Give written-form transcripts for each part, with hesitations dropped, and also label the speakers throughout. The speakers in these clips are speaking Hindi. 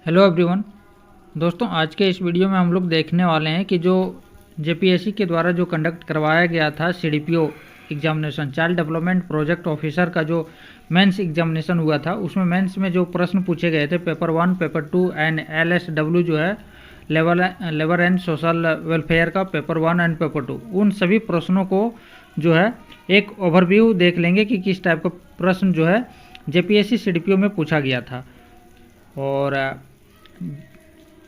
Speaker 1: Hello everyone. दोस्तों, आज के इस वीडियो में हम लोग देखने वाले हैं कि जो जेपीएससी के द्वारा जो कंडक्ट करवाया गया था CDPO examination, child development project officer का जो मेंस एग्जामिनेशन हुआ था, उसमें मेंस में जो प्रश्न पूछे गए थे पेपर 1, पेपर 2 एंड LSW जो है लेबर एंड सोशल वेलफेयर का पेपर 1 एंड पेपर 2, उन सभी प्रश्नों को जो है एक ओवरव्यू देख लेंगे कि किस टाइप का प्रश्न जो है जेपीएससी सीडीपीओ में पूछा गया था। और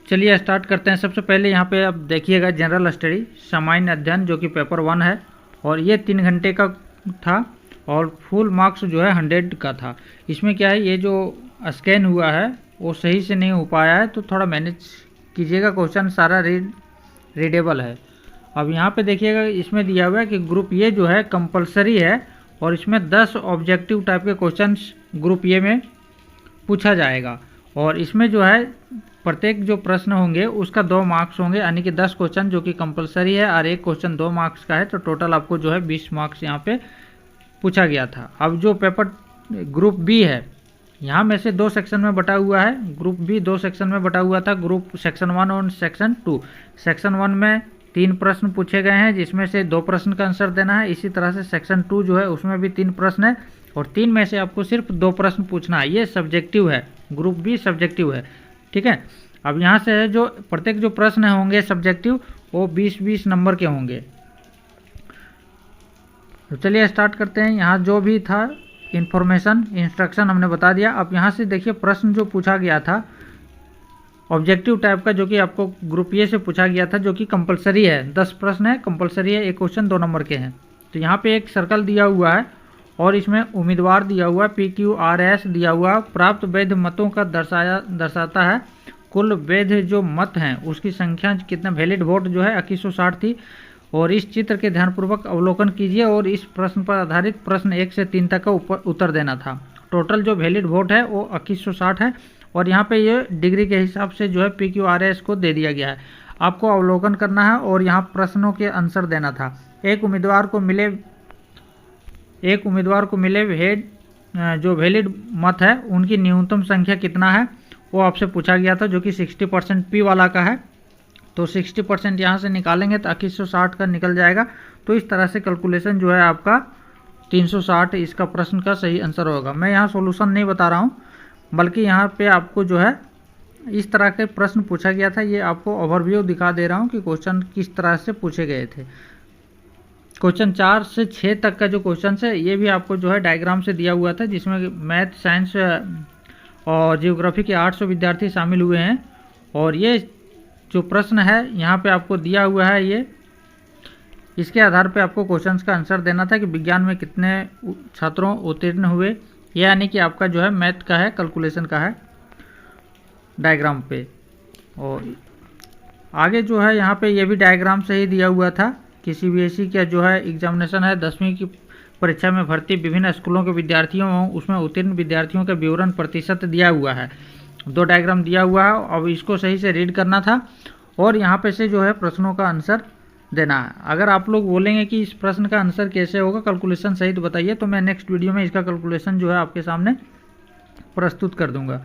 Speaker 1: चलिए स्टार्ट करते हैं। सबसे पहले यहाँ पे आप देखिएगा जनरल स्टडी सामान्य अध्ययन जो कि पेपर 1 है, और ये 3 घंटे का था और फुल मार्क्स जो है 100 का था। इसमें क्या है, ये जो स्कैन हुआ है वो सही से नहीं हो पाया है, तो थोड़ा मैनेज कीजिएगा। क्वेश्चन सारा रीडेबल है। अब यहाँ पे देखिएगा, इसमें दिया हुआ है कि ग्रुप ए जो है कंपलसरी है और इसमें 10 ऑब्जेक्टिव टाइप के क्वेश्चंस ग्रुप ए में पूछा जाएगा, और इसमें जो है प्रत्येक जो प्रश्न होंगे उसका 2 मार्क्स होंगे, यानी कि 10 क्वेश्चन जो कि कंपलसरी है और एक क्वेश्चन 2 मार्क्स का है, तो टोटल आपको जो है 20 मार्क्स यहाँ पे पूछा गया था। अब जो पेपर ग्रुप बी है, यहाँ में से 2 सेक्शन में बटा हुआ है। ग्रुप बी 2 सेक्शन में बटा हुआ था, ग्रुप सेक्शन 1 और सेक्शन 2। सेक्शन 1 में 3 प्रश्न पूछे गए हैं, जिसमें से 2 प्रश्न का आंसर देना है। इसी तरह से सेक्शन 2 जो है उसमें भी 3 प्रश्न है, और 3 में से आपको सिर्फ 2 प्रश्न पूछना है। ये सब्जेक्टिव है, ग्रुप बी सब्जेक्टिव है, ठीक है। अब यहाँ से जो प्रत्येक जो प्रश्न होंगे सब्जेक्टिव, वो 20-20 नंबर के होंगे। तो चलिए स्टार्ट करते हैं। यहाँ जो भी था इंफॉर्मेशन इंस्ट्रक्शन हमने बता दिया। अब यहाँ से देखिए प्रश्न जो पूछा गया था ऑब्जेक्टिव टाइप का, जो कि आपको ग्रुप ए से पूछा गया था, जो कि कंपलसरी है। 10 प्रश्न है, कंपलसरी है, एक क्वेश्चन 2 नंबर के हैं। तो यहाँ पे एक सर्कल दिया हुआ है और इसमें उम्मीदवार दिया हुआ है, PQRS दिया हुआ, प्राप्त वैध मतों का दर्शाता है। कुल वैध जो मत हैं उसकी संख्या कितना, वैलिड वोट जो है 2160 थी। और इस चित्र के ध्यानपूर्वक अवलोकन कीजिए और इस प्रश्न पर आधारित प्रश्न 1 से 3 तक का उत्तर देना था। टोटल जो वैलिड वोट है वो 2160 है, और यहाँ पे ये डिग्री के हिसाब से जो है PQRS को दे दिया गया है। आपको अवलोकन करना है और यहाँ प्रश्नों के आंसर देना था। एक उम्मीदवार को मिले जो वैलिड मत है उनकी न्यूनतम संख्या कितना है, वो आपसे पूछा गया था, जो कि 60% P वाला का है। तो 60% यहाँ से निकालेंगे तो 2160 का निकल जाएगा। तो इस तरह से कैलकुलेशन जो है आपका 360 इसका प्रश्न का सही आंसर होगा। मैं यहाँ सॉल्यूशन नहीं बता रहा हूँ, बल्कि यहाँ पे आपको जो है इस तरह के प्रश्न पूछा गया था। ये आपको ओवरव्यू दिखा दे रहा हूँ कि क्वेश्चन किस तरह से पूछे गए थे। क्वेश्चन 4 से 6 तक का जो क्वेश्चन है, ये भी आपको जो है डायग्राम से दिया हुआ था, जिसमें मैथ, साइंस और जियोग्राफी के 800 विद्यार्थी शामिल हुए हैं। और ये जो प्रश्न है यहाँ पे आपको दिया हुआ है, ये इसके आधार पे आपको क्वेश्चंस का आंसर देना था कि विज्ञान में कितने छात्रों उत्तीर्ण हुए, यानी कि आपका जो है मैथ का है, कैलकुलेशन का है डायग्राम पे। और आगे जो है यहाँ पे ये भी डायग्राम से ही दिया हुआ था कि CBSE का जो है एग्जामिनेशन है, 10वीं की परीक्षा में भर्ती विभिन्न स्कूलों के विद्यार्थियों, उसमें उत्तीर्ण विद्यार्थियों का विवरण प्रतिशत दिया हुआ है। 2 डायग्राम दिया हुआ है, अब इसको सही से रीड करना था और यहाँ पे से जो है प्रश्नों का आंसर देना है। अगर आप लोग बोलेंगे कि इस प्रश्न का आंसर कैसे होगा, कैलकुलेशन सहित बताइए, तो मैं नेक्स्ट वीडियो में इसका कैलकुलेशन जो है आपके सामने प्रस्तुत कर दूंगा।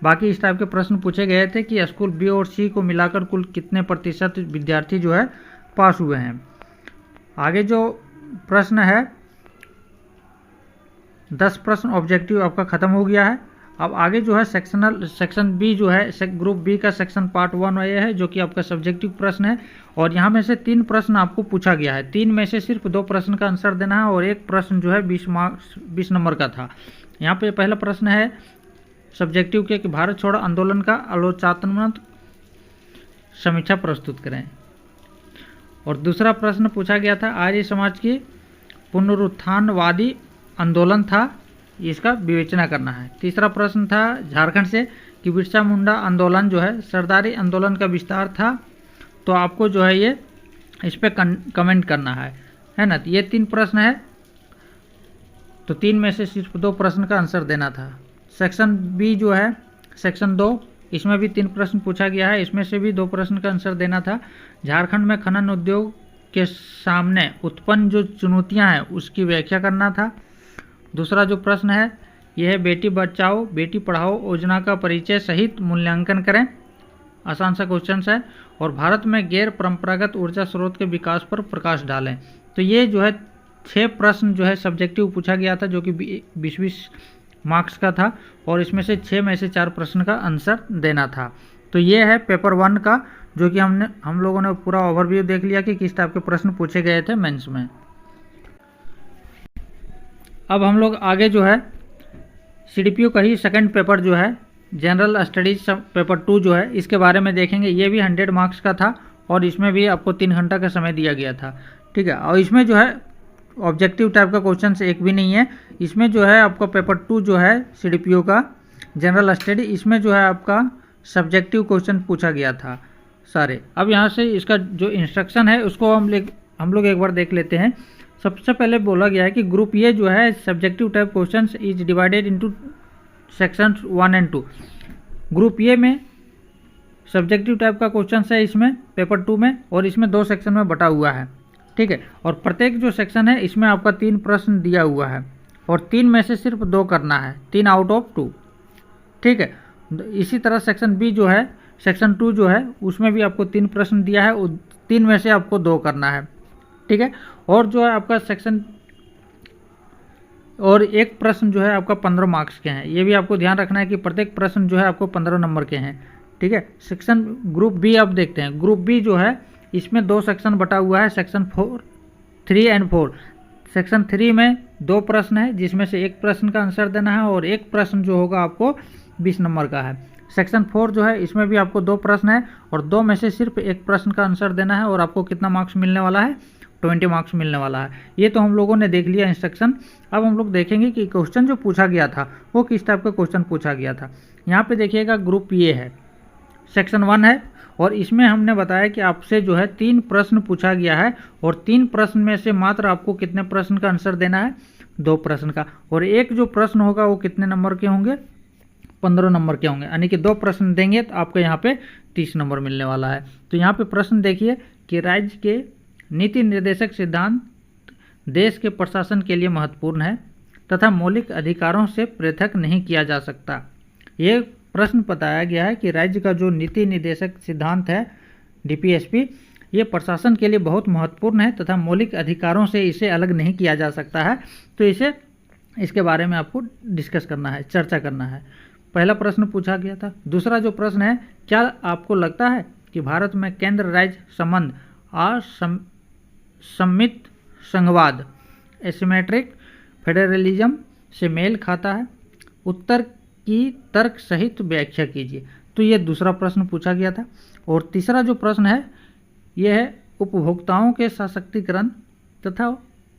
Speaker 1: बाकी इस टाइप के प्रश्न पूछे गए थे कि स्कूल बी और सी को मिलाकर कुल कितने प्रतिशत विद्यार्थी जो है पास हुए हैं। आगे जो प्रश्न है 10 प्रश्न ऑब्जेक्टिव आपका खत्म हो गया है। अब आगे जो है सेक्शन बी जो है ग्रुप बी का सेक्शन पार्ट 1 ये है, जो कि आपका सब्जेक्टिव प्रश्न है, और यहाँ में से 3 प्रश्न आपको पूछा गया है। 3 में से सिर्फ 2 प्रश्न का आंसर देना है, और एक प्रश्न जो है 20 नंबर का था। यहाँ पे पहला प्रश्न है सब्जेक्टिव के कि भारत छोड़ो आंदोलन का आलोचनात्मक समीक्षा प्रस्तुत करें। और दूसरा प्रश्न पूछा गया था आर्य समाज की पुनरुत्थानवादी आंदोलन था, इसका विवेचना करना है। तीसरा प्रश्न था झारखंड से कि बिरसा मुंडा आंदोलन जो है सरदारी आंदोलन का विस्तार था, तो आपको जो है ये इस पर कमेंट करना है ना। तो ये 3 प्रश्न है, तो 3 में से सिर्फ 2 प्रश्न का आंसर देना था। सेक्शन बी जो है सेक्शन 2, इसमें भी 3 प्रश्न पूछा गया है, इसमें से भी 2 प्रश्न का आंसर देना था। झारखंड में खनन उद्योग के सामने उत्पन्न जो चुनौतियां हैं उसकी व्याख्या करना था। दूसरा जो प्रश्न है यह है बेटी बचाओ बेटी पढ़ाओ योजना का परिचय सहित मूल्यांकन करें। आसान सा क्वेश्चन है। और भारत में गैर परंपरागत ऊर्जा स्रोत के विकास पर प्रकाश डालें। तो ये जो है 6 प्रश्न जो है सब्जेक्टिव पूछा गया था, जो कि 20-20 मार्क्स का था, और इसमें से 6 में से 4 प्रश्न का आंसर देना था। तो ये है पेपर 1 का, जो कि हम लोगों ने पूरा ओवरव्यू देख लिया कि किस टाइप के प्रश्न पूछे गए थे मेंस में। अब हम लोग आगे जो है सीडीपीओ का ही सेकंड पेपर जो है जनरल स्टडीज पेपर 2 जो है, इसके बारे में देखेंगे। ये भी 100 मार्क्स का था और इसमें भी आपको 3 घंटा का समय दिया गया था, ठीक है। और इसमें जो है ऑब्जेक्टिव टाइप का क्वेश्चन एक भी नहीं है। इसमें जो है आपका पेपर 2 जो है सीडीपीओ का जनरल स्टडी, इसमें जो है आपका सब्जेक्टिव क्वेश्चन पूछा गया था सारे। अब यहाँ से इसका जो इंस्ट्रक्शन है उसको हम लोग एक बार देख लेते हैं। सबसे पहले बोला गया है कि ग्रुप ए जो है subjective type questions is divided into sections 1 और 2। ग्रुप ए में सब्जेक्टिव टाइप का क्वेश्चन है इसमें पेपर 2 में, और इसमें 2 सेक्शन में बटा हुआ है, ठीक है। और प्रत्येक जो सेक्शन है इसमें आपका 3 प्रश्न दिया हुआ है और 3 में से सिर्फ 2 करना है, 3 आउट ऑफ 2, ठीक है। इसी तरह सेक्शन बी जो है सेक्शन 2 जो है उसमें भी आपको 3 प्रश्न दिया है, 3 में से आपको 2 करना है, ठीक है। और जो है आपका सेक्शन और एक प्रश्न जो है आपका 15 मार्क्स के हैं। ये भी आपको ध्यान रखना है कि प्रत्येक प्रश्न जो है आपको 15 नंबर के हैं, ठीक है। सेक्शन ग्रुप बी आप देखते हैं। ग्रुप बी जो है इसमें 2 सेक्शन बटा हुआ है, सेक्शन 3 और 4। सेक्शन 3 में 2 प्रश्न है जिसमें से एक प्रश्न का आंसर देना है और एक प्रश्न जो होगा आपको 20 नंबर का है। सेक्शन 4 जो है इसमें भी आपको 2 प्रश्न है और 2 में से सिर्फ एक प्रश्न का आंसर देना है और आपको कितना मार्क्स मिलने वाला है, 20 मार्क्स मिलने वाला है। ये तो हम लोगों ने देख लिया इंस्ट्रक्शन। अब हम लोग देखेंगे कि क्वेश्चन जो पूछा गया था वो किस टाइप का क्वेश्चन पूछा गया था। यहाँ पे देखिएगा ग्रुप ए है, सेक्शन 1 है, और इसमें हमने बताया कि आपसे जो है 3 प्रश्न पूछा गया है और 3 प्रश्न में से मात्र आपको कितने प्रश्न का आंसर देना है, 2 प्रश्न का। और एक जो प्रश्न होगा वो कितने नंबर के होंगे, 15 नंबर के होंगे, यानी कि 2 प्रश्न देंगे तो आपको यहाँ पे 30 नंबर मिलने वाला है। तो यहाँ पे प्रश्न देखिए कि राज्य के नीति निर्देशक सिद्धांत देश के प्रशासन के लिए महत्वपूर्ण है तथा मौलिक अधिकारों से पृथक नहीं किया जा सकता। ये प्रश्न बताया गया है कि राज्य का जो नीति निर्देशक सिद्धांत है डीपीएसपी, ये प्रशासन के लिए बहुत महत्वपूर्ण है तथा मौलिक अधिकारों से इसे अलग नहीं किया जा सकता है। तो इसके बारे में आपको डिस्कस करना है, चर्चा करना है। पहला प्रश्न पूछा गया था। दूसरा जो प्रश्न है, क्या आपको लगता है कि भारत में केंद्र राज्य संबंध असममित संघवाद एसिमेट्रिक फेडरलिज्म से मेल खाता है? उत्तर की तर्क सहित व्याख्या कीजिए। तो ये दूसरा प्रश्न पूछा गया था। और तीसरा जो प्रश्न है यह है उपभोक्ताओं के सशक्तिकरण तथा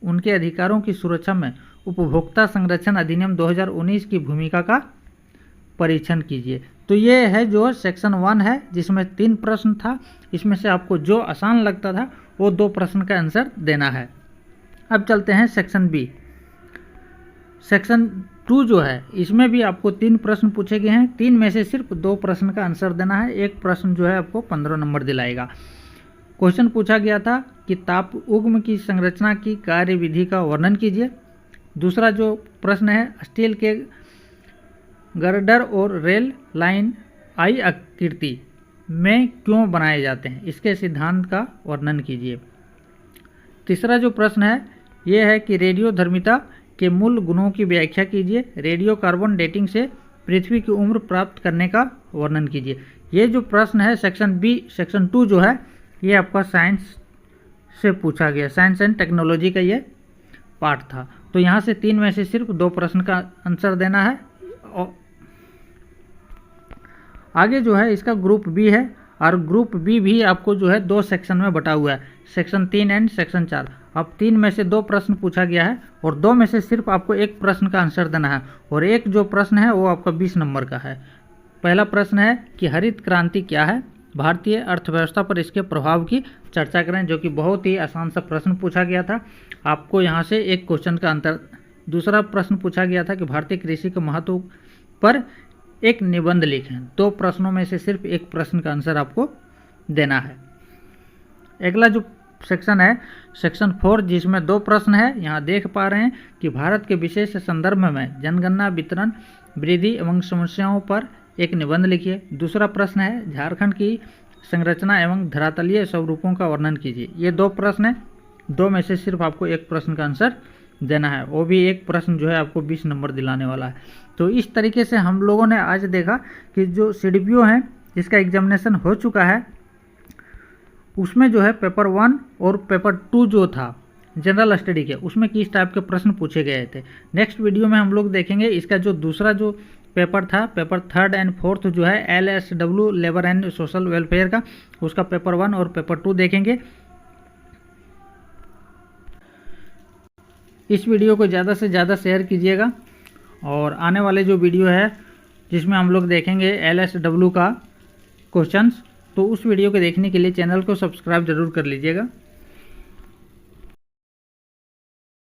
Speaker 1: उनके अधिकारों की सुरक्षा में उपभोक्ता संरक्षण अधिनियम 2019 की भूमिका का परीक्षण कीजिए। तो ये है जो सेक्शन 1 है जिसमें 3 प्रश्न था। इसमें से आपको जो आसान लगता था वो 2 प्रश्न का आंसर देना है। अब चलते हैं सेक्शन बी। सेक्शन 2 जो है इसमें भी आपको 3 प्रश्न पूछे गए हैं। 3 में से सिर्फ 2 प्रश्न का आंसर देना है। एक प्रश्न जो है आपको 15 नंबर दिलाएगा। क्वेश्चन पूछा गया था कि ताप उद्गम की संरचना की कार्यविधि का वर्णन कीजिए। दूसरा जो प्रश्न है, स्टील के गर्डर और रेल लाइन आई आकृति में क्यों बनाए जाते हैं, इसके सिद्धांत का वर्णन कीजिए। तीसरा जो प्रश्न है यह है कि रेडियोधर्मिता के मूल गुणों की व्याख्या कीजिए। रेडियो कार्बन डेटिंग से पृथ्वी की उम्र प्राप्त करने का वर्णन कीजिए। ये जो प्रश्न है सेक्शन बी, सेक्शन 2 जो है ये आपका साइंस से पूछा गया, साइंस एंड टेक्नोलॉजी का ये पार्ट था। तो यहाँ से 3 में से सिर्फ 2 प्रश्न का आंसर देना है। और आगे जो है इसका ग्रुप बी है और ग्रुप बी भी आपको जो है 2 सेक्शन में बटा हुआ है, सेक्शन 3 एंड सेक्शन 4। अब 3 में से 2 प्रश्न पूछा गया है और 2 में से सिर्फ आपको एक प्रश्न का आंसर देना है और एक जो प्रश्न है वो आपका 20 नंबर का है। पहला प्रश्न है कि हरित क्रांति क्या है, भारतीय अर्थव्यवस्था पर इसके प्रभाव की चर्चा करें, जो कि बहुत ही आसान सा प्रश्न पूछा गया था। आपको यहाँ से एक क्वेश्चन का अंतर। दूसरा प्रश्न पूछा गया था कि भारतीय कृषि के महत्व पर एक निबंध लिखें। 2 प्रश्नों में से सिर्फ एक प्रश्न का आंसर आपको देना है। अगला जो सेक्शन है सेक्शन 4, जिसमें 2 प्रश्न है। यहाँ देख पा रहे हैं कि भारत के विशेष संदर्भ में जनगणना वितरण वृद्धि एवं समस्याओं पर एक निबंध लिखिए। दूसरा प्रश्न है झारखंड की संरचना एवं धरातलीय स्वरूपों का वर्णन कीजिए। ये 2 प्रश्न है, 2 में से सिर्फ आपको एक प्रश्न का आंसर देना है, वो भी एक प्रश्न जो है आपको 20 नंबर दिलाने वाला है। तो इस तरीके से हम लोगों ने आज देखा कि जो CDPO है जिसका एग्जामिनेशन हो चुका है, उसमें जो है पेपर 1 और पेपर 2 जो था जनरल स्टडी के, उसमें किस टाइप के प्रश्न पूछे गए थे। नेक्स्ट वीडियो में हम लोग देखेंगे इसका जो दूसरा जो पेपर था, पेपर 3rd एंड 4th जो है LSW labour and social welfare का, उसका पेपर 1 और पेपर 2 देखेंगे। इस वीडियो को ज़्यादा से ज़्यादा शेयर कीजिएगा, और आने वाले जो वीडियो है जिसमें हम लोग देखेंगे LSW का क्वेश्चंस, तो उस वीडियो को देखने के लिए चैनल को सब्सक्राइब जरूर कर लीजिएगा।